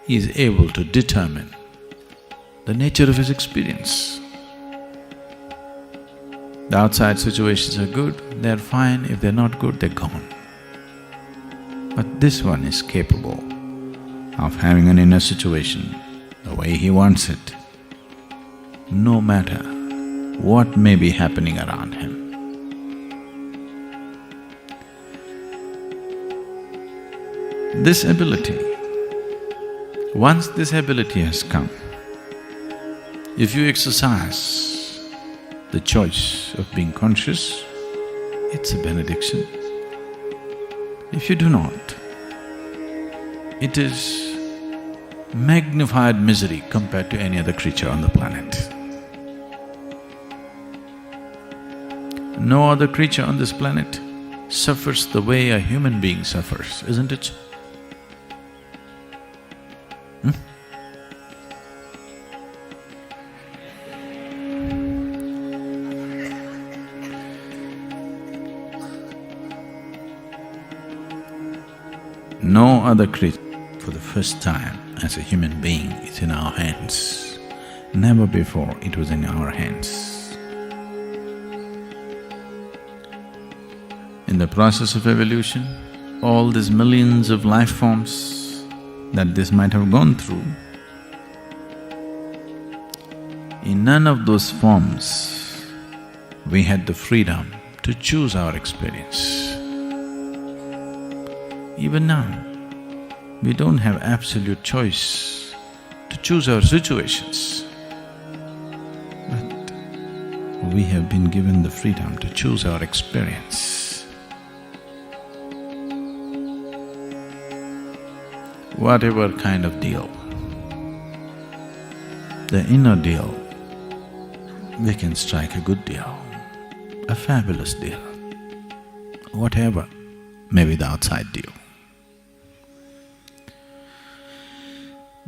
he is able to determine the nature of his experience. The outside situations are good, they're fine. If they're not good, they're gone. But this one is capable of having an inner situation the way he wants it, no matter what may be happening around him. This ability, once this ability has come, if you exercise the choice of being conscious, it's a benediction. If you do not, it is magnified misery compared to any other creature on the planet. No other creature on this planet suffers the way a human being suffers, isn't it? No other creature, for the first time as a human being, is in our hands. Never before it was in our hands. In the process of evolution, all these millions of life forms that this might have gone through, in none of those forms we had the freedom to choose our experience. Even now, we don't have absolute choice to choose our situations, but we have been given the freedom to choose our experience. Whatever kind of deal, the inner deal, we can strike a good deal, a fabulous deal, whatever may be the outside deal.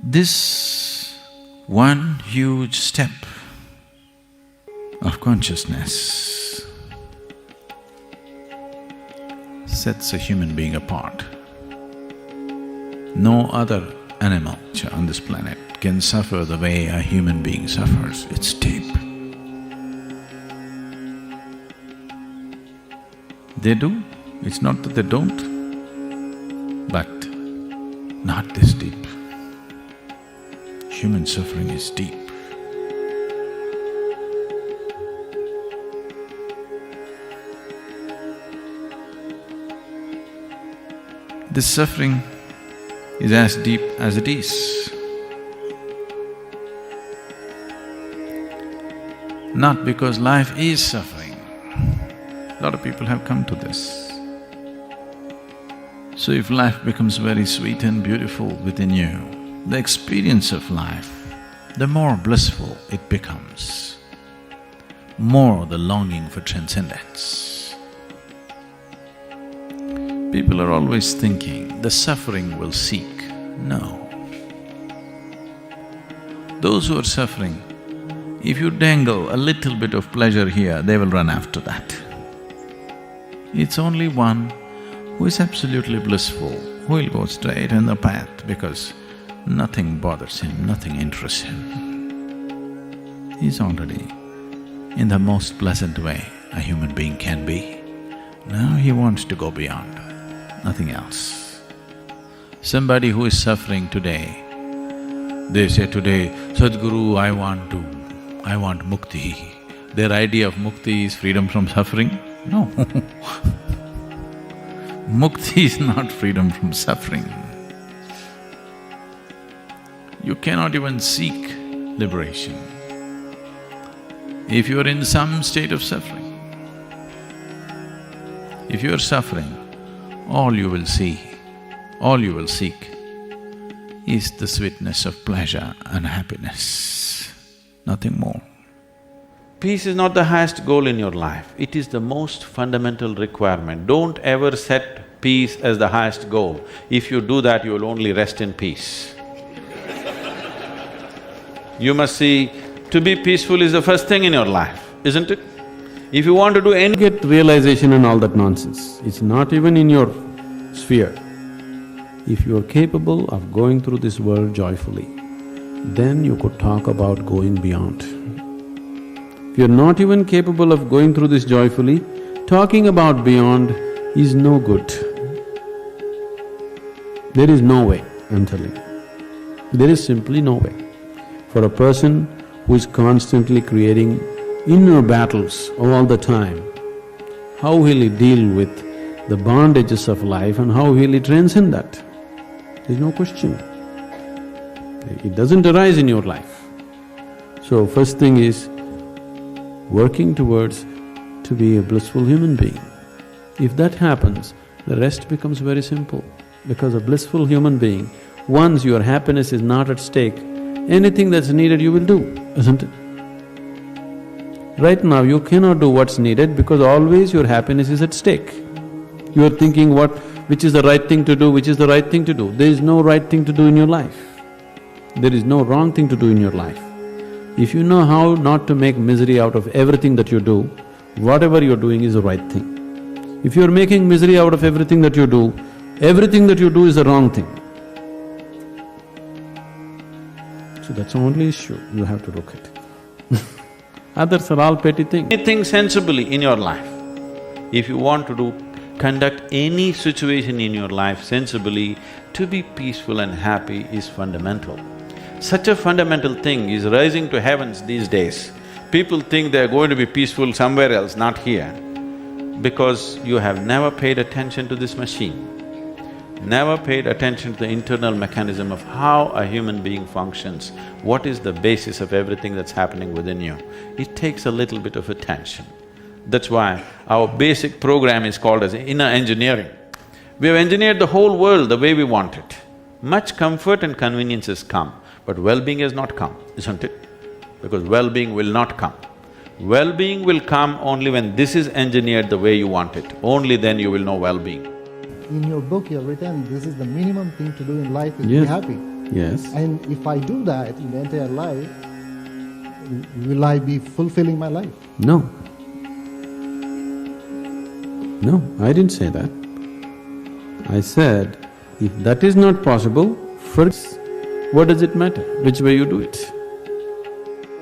This one huge step of consciousness sets a human being apart. No other animal on this planet can suffer the way a human being suffers. It's deep. They do, it's not that they don't, but not this deep. Human suffering is deep. This suffering is as deep as it is. Not because life is suffering. A lot of people have come to this. So if life becomes very sweet and beautiful within you, the experience of life, the more blissful it becomes, more the longing for transcendence. People are always thinking the suffering will seek. No. Those who are suffering, if you dangle a little bit of pleasure here, they will run after that. It's only one who is absolutely blissful who will go straight in the path because nothing bothers him, nothing interests him. He's already in the most pleasant way a human being can be. Now he wants to go beyond, nothing else. Somebody who is suffering today, they say today, Sadhguru, I want mukti. Their idea of mukti is freedom from suffering? No. Mukti is not freedom from suffering. You cannot even seek liberation if you are in some state of suffering. If you are suffering, all you will see, all you will seek is the sweetness of pleasure and happiness, nothing more. Peace is not the highest goal in your life, it is the most fundamental requirement. Don't ever set peace as the highest goal. If you do that, you will only rest in peace. You must see, to be peaceful is the first thing in your life, isn't it? If you want to do any… Get realization and all that nonsense, it's not even in your sphere. If you are capable of going through this world joyfully, then you could talk about going beyond. If you're not even capable of going through this joyfully, talking about beyond is no good. There is no way, I'm telling you. There is simply no way. For a person who is constantly creating inner battles all the time, how will he deal with the bondages of life and how will he transcend that? There's no question. It doesn't arise in your life. So first thing is working towards to be a blissful human being. If that happens, the rest becomes very simple. Because a blissful human being, once your happiness is not at stake, anything that's needed you will do, isn't it? Right now you cannot do what's needed because always your happiness is at stake. You are thinking which is the right thing to do, which is the right thing to do. There is no right thing to do in your life. There is no wrong thing to do in your life. If you know how not to make misery out of everything that you do, whatever you're doing is the right thing. If you're making misery out of everything that you do, everything that you do is the wrong thing. So that's the only issue you have to look at. Others are all petty things. Anything sensibly in your life, if you want to conduct any situation in your life sensibly, to be peaceful and happy is fundamental. Such a fundamental thing is rising to heavens these days. People think they're going to be peaceful somewhere else, not here, because you have never paid attention to this machine, never paid attention to the internal mechanism of how a human being functions, what is the basis of everything that's happening within you. It takes a little bit of attention. That's why our basic program is called as inner engineering. We have engineered the whole world the way we want it. Much comfort and convenience has come, but well-being has not come, isn't it? Because well-being will not come. Well-being will come only when this is engineered the way you want it. Only then you will know well-being. In your book you have written, this is the minimum thing to do in life is Yes. be happy. Yes. And if I do that in the entire life, will I be fulfilling my life? No. No, I didn't say that. I said, if that is not possible, first, what does it matter which way you do it?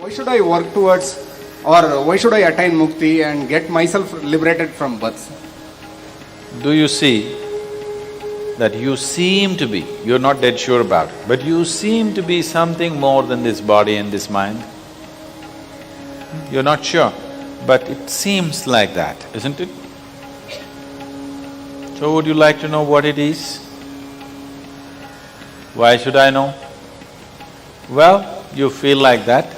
Why should I work towards or why should I attain mukti and get myself liberated from birth? Do you see that you seem to be, you're not dead sure about it, but you seem to be something more than this body and this mind? You're not sure, but it seems like that, isn't it? So would you like to know what it is? Why should I know? Well, you feel like that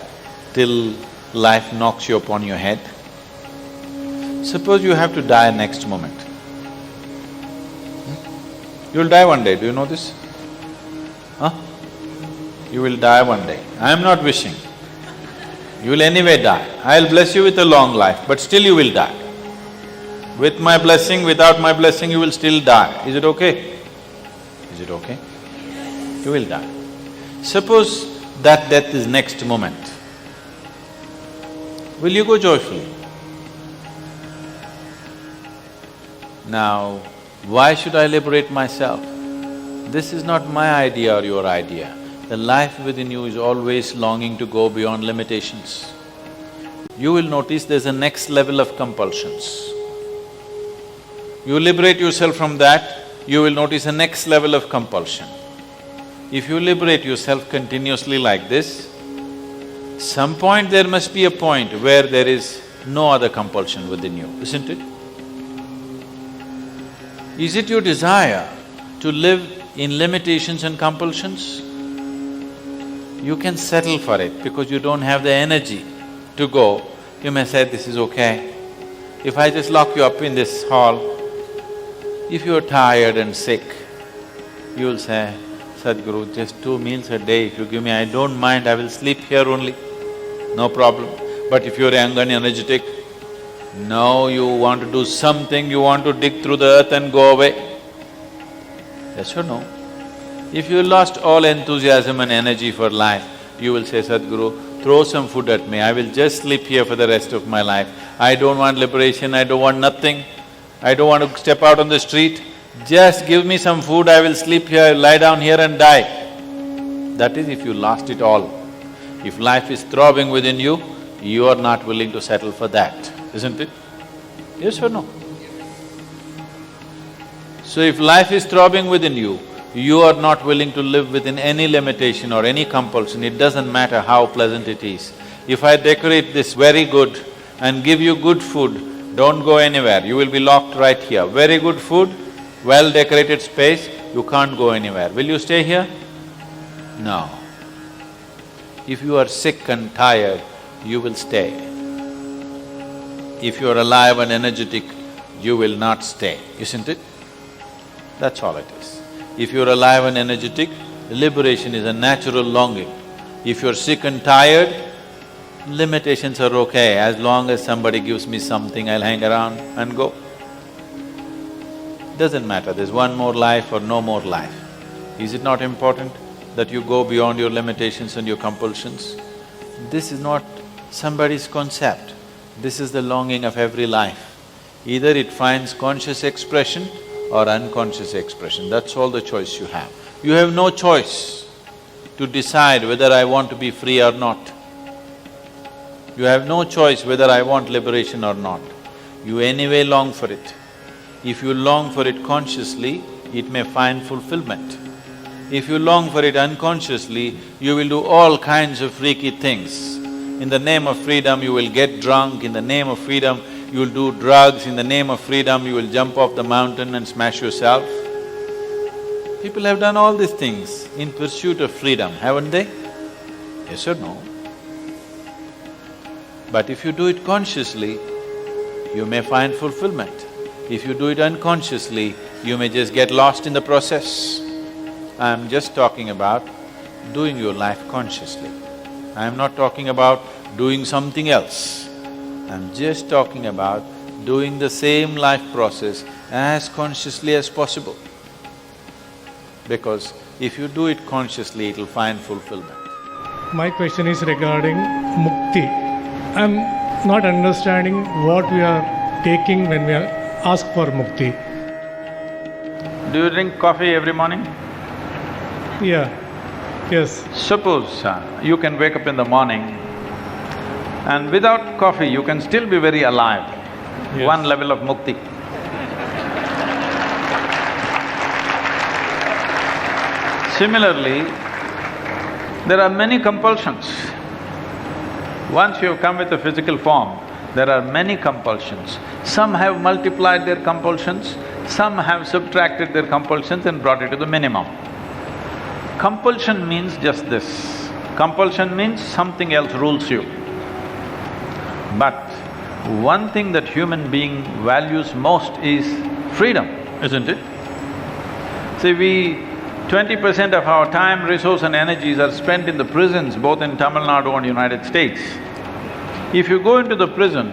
till life knocks you upon your head. Suppose you have to die next moment. You'll die one day, do you know this? Huh? You will die one day. I'm not wishing. You will anyway die. I'll bless you with a long life, but still you will die. With my blessing, without my blessing, you will still die. Is it okay? Is it okay? You will die. Suppose that death is next moment. Will you go joyfully? Now, why should I liberate myself? This is not my idea or your idea. The life within you is always longing to go beyond limitations. You will notice there's a next level of compulsions. You liberate yourself from that, you will notice a next level of compulsion. If you liberate yourself continuously like this, some point there must be a point where there is no other compulsion within you, isn't it? Is it your desire to live in limitations and compulsions? You can settle for it because you don't have the energy to go. You may say, this is okay. If I just lock you up in this hall, if you're tired and sick, you'll say, Sadhguru, just 2 meals a day if you give me, I don't mind, I will sleep here only, no problem. But if you're young and energetic, now you want to do something, you want to dig through the earth and go away. Yes or no? If you lost all enthusiasm and energy for life, you will say, Sadhguru, throw some food at me, I will just sleep here for the rest of my life. I don't want liberation, I don't want nothing. I don't want to step out on the street. Just give me some food, I will sleep here, lie down here and die. That is if you lost it all. If life is throbbing within you, you are not willing to settle for that, isn't it? Yes or no? So if life is throbbing within you, you are not willing to live within any limitation or any compulsion, it doesn't matter how pleasant it is. If I decorate this very good and give you good food, don't go anywhere, you will be locked right here. Very good food, well-decorated space, you can't go anywhere. Will you stay here? No. If you are sick and tired, you will stay. If you are alive and energetic, you will not stay, isn't it? That's all it is. If you're alive and energetic, liberation is a natural longing. If you're sick and tired, limitations are okay. As long as somebody gives me something, I'll hang around and go. Doesn't matter, there's one more life or no more life. Is it not important that you go beyond your limitations and your compulsions? This is not somebody's concept, this is the longing of every life. Either it finds conscious expression or unconscious expression, that's all the choice you have. You have no choice to decide whether I want to be free or not. You have no choice whether I want liberation or not. You anyway long for it. If you long for it consciously, it may find fulfillment. If you long for it unconsciously, you will do all kinds of freaky things. In the name of freedom, you will get drunk, in the name of freedom, you will do drugs, in the name of freedom, you will jump off the mountain and smash yourself. People have done all these things in pursuit of freedom, haven't they? Yes or no? But if you do it consciously, you may find fulfillment. If you do it unconsciously, you may just get lost in the process. I'm just talking about doing your life consciously. I'm not talking about doing something else. I'm just talking about doing the same life process as consciously as possible. Because if you do it consciously, it'll find fulfillment. My question is regarding mukti. I'm not understanding what we are taking when we ask for mukti. Do you drink coffee every morning? Yeah, yes. Suppose you can wake up in the morning and without coffee you can still be very alive, Yes. one level of mukti. Similarly, there are many compulsions. Once you have come with a physical form, there are many compulsions. Some have multiplied their compulsions, some have subtracted their compulsions and brought it to the minimum. Compulsion means just this. Compulsion means something else rules you. But one thing that human being values most is freedom, isn't it? See, 20% of our time, resource and energies are spent in the prisons, both in Tamil Nadu and United States. If you go into the prison,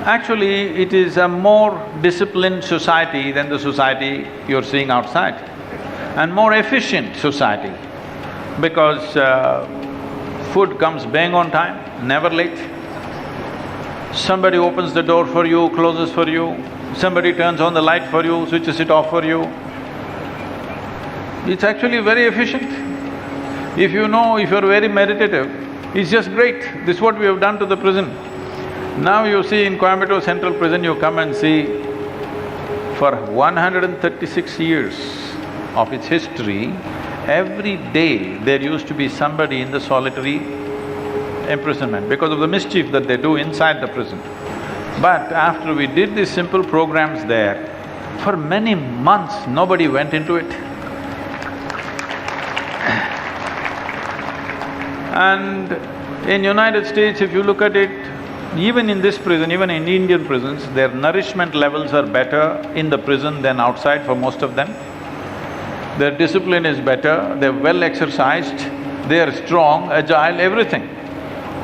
actually it is a more disciplined society than the society you're seeing outside, and more efficient society, because food comes bang on time, never late. Somebody opens the door for you, closes for you, somebody turns on the light for you, switches it off for you. It's actually very efficient. If you know, if you're very meditative, it's just great. This is what we have done to the prison. Now you see in Coimbatore Central Prison, you come and see, for 136 years of its history, every day there used to be somebody in the solitary imprisonment because of the mischief that they do inside the prison. But after we did these simple programs there, for many months nobody went into it. And in United States, if you look at it, even in this prison, even in Indian prisons, their nourishment levels are better in the prison than outside for most of them. Their discipline is better, they're well exercised, they are strong, agile, everything.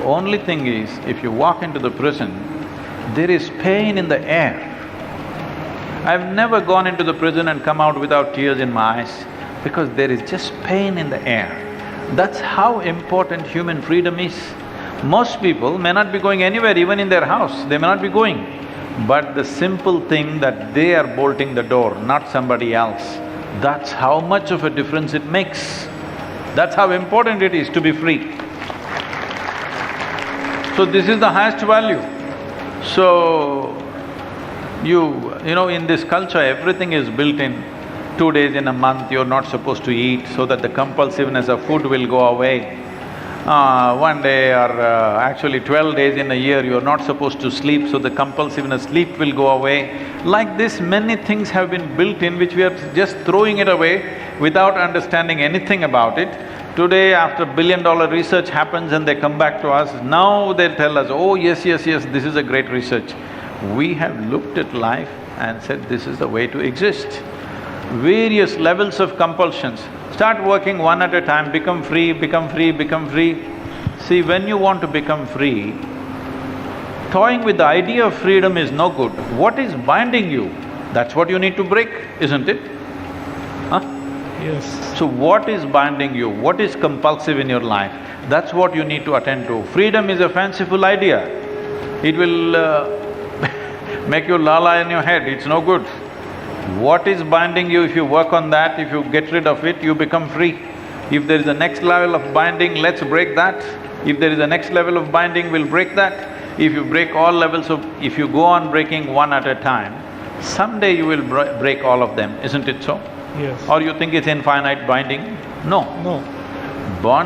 Only thing is, if you walk into the prison, there is pain in the air. I've never gone into the prison and come out without tears in my eyes, because there is just pain in the air. That's how important human freedom is. Most people may not be going anywhere, even in their house, they may not be going. But the simple thing that they are bolting the door, not somebody else, that's how much of a difference it makes. That's how important it is to be free. So this is the highest value. So, you know, in this culture, everything is built in. 2 days in a month, you're not supposed to eat so that the compulsiveness of food will go away. 1 day or actually 12 days in a year, you're not supposed to sleep, so the compulsiveness sleep will go away. Like this, many things have been built in which we are just throwing it away without understanding anything about it. Today, after billion-dollar research happens and they come back to us, now they tell us, oh yes, yes, yes, this is a great research. We have looked at life and said, this is the way to exist. Various levels of compulsions. Start working one at a time, become free, become free, become free. See, when you want to become free, toying with the idea of freedom is no good. What is binding you? That's what you need to break, isn't it? Huh? Yes. So what is binding you? What is compulsive in your life? That's what you need to attend to. Freedom is a fanciful idea. It will make you lala in your head, it's no good. What is binding you, if you work on that, if you get rid of it, you become free. If there is a next level of binding, let's break that. If there is a next level of binding, we'll break that. If you break all levels of… if you go on breaking one at a time, someday you will break all of them, isn't it so? Yes. Or you think it's infinite binding? No. No. Bond